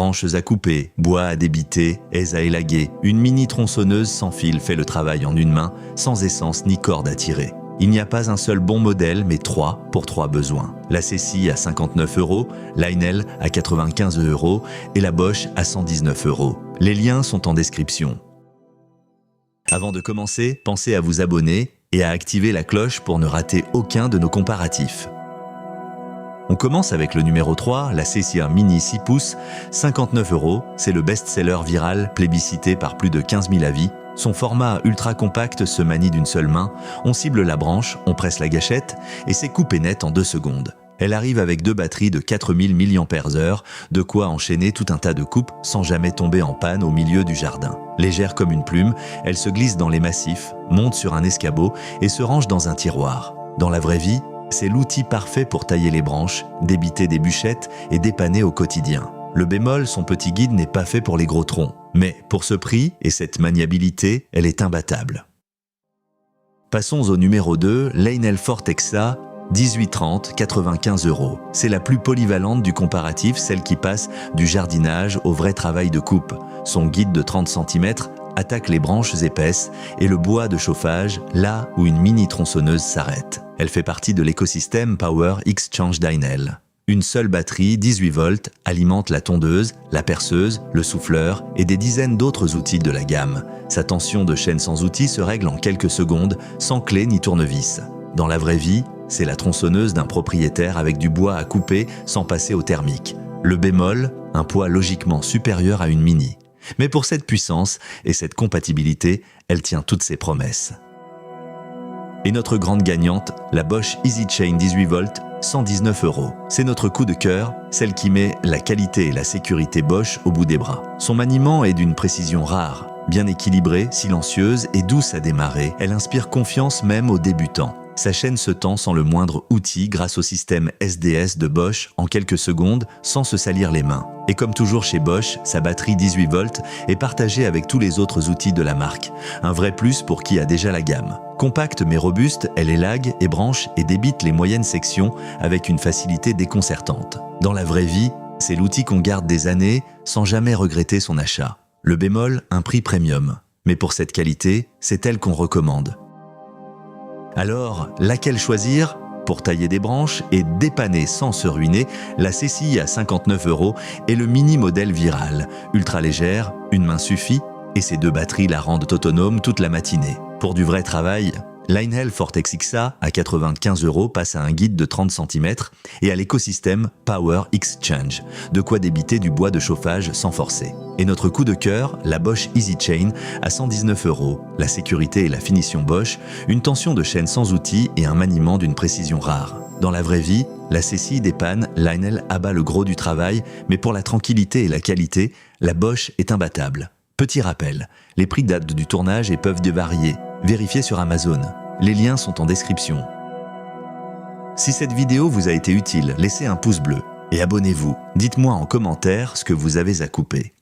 Branches à couper, bois à débiter, aises à élaguer, une mini tronçonneuse sans fil fait le travail en une main, sans essence ni corde à tirer. Il n'y a pas un seul bon modèle, mais 3 pour 3 besoins. La Ceci à 59 €, Lionel à 95 € et la Bosch à 119 €. Les liens sont en description. Avant de commencer, pensez à vous abonner et à activer la cloche pour ne rater aucun de nos comparatifs. On commence avec le numéro 3, la Ceci Mini 6 pouces, 59 €, c'est le best-seller viral plébiscité par plus de 15 000 avis. Son format ultra compact se manie d'une seule main, on cible la branche, on presse la gâchette et c'est coupé net en 2 secondes. Elle arrive avec 2 batteries de 4000 mAh, de quoi enchaîner tout un tas de coupes sans jamais tomber en panne au milieu du jardin. Légère comme une plume, elle se glisse dans les massifs, monte sur un escabeau et se range dans un tiroir. Dans la vraie vie, c'est l'outil parfait pour tailler les branches, débiter des bûchettes et dépanner au quotidien. Le bémol, son petit guide n'est pas fait pour les gros troncs. Mais pour ce prix et cette maniabilité, elle est imbattable. Passons au numéro 2, Lionel Fortexa, 1830, 95 €. C'est la plus polyvalente du comparatif, celle qui passe du jardinage au vrai travail de coupe. Son guide de 30 cm attaque les branches épaisses et le bois de chauffage là où une mini tronçonneuse s'arrête. Elle fait partie de l'écosystème Power Exchange Dynel. Une seule batterie, 18 volts, alimente la tondeuse, la perceuse, le souffleur et des dizaines d'autres outils de la gamme. Sa tension de chaîne sans outils se règle en quelques secondes, sans clé ni tournevis. Dans la vraie vie, c'est la tronçonneuse d'un propriétaire avec du bois à couper sans passer au thermique. Le bémol, un poids logiquement supérieur à une mini. Mais pour cette puissance et cette compatibilité, elle tient toutes ses promesses. Et notre grande gagnante, la Bosch EasyChain 18 volts, 119 €. C'est notre coup de cœur, celle qui met la qualité et la sécurité Bosch au bout des bras. Son maniement est d'une précision rare. Bien équilibrée, silencieuse et douce à démarrer, elle inspire confiance même aux débutants. Sa chaîne se tend sans le moindre outil grâce au système SDS de Bosch en quelques secondes sans se salir les mains. Et comme toujours chez Bosch, sa batterie 18 volts est partagée avec tous les autres outils de la marque. Un vrai plus pour qui a déjà la gamme. Compacte mais robuste, elle élague, ébranche et débite les moyennes sections avec une facilité déconcertante. Dans la vraie vie, c'est l'outil qu'on garde des années sans jamais regretter son achat. Le bémol, un prix premium. Mais pour cette qualité, c'est elle qu'on recommande. Alors, laquelle choisir ? Pour tailler des branches et dépanner sans se ruiner, la Ceci à 59 € est le mini modèle viral. Ultra légère, une main suffit et ces 2 batteries la rendent autonome toute la matinée. Pour du vrai travail, Lionel Fortexa à 95 € passe à un guide de 30 cm et à l'écosystème Power Exchange, de quoi débiter du bois de chauffage sans forcer. Et notre coup de cœur, la Bosch EasyChain à 119 €. La sécurité et la finition Bosch, une tension de chaîne sans outils et un maniement d'une précision rare. Dans la vraie vie, la Ceci dépanne, Lionel abat le gros du travail, mais pour la tranquillité et la qualité, la Bosch est imbattable. Petit rappel, les prix datent du tournage et peuvent varier. Vérifiez sur Amazon. Les liens sont en description. Si cette vidéo vous a été utile, laissez un pouce bleu et abonnez-vous. Dites-moi en commentaire ce que vous avez à couper.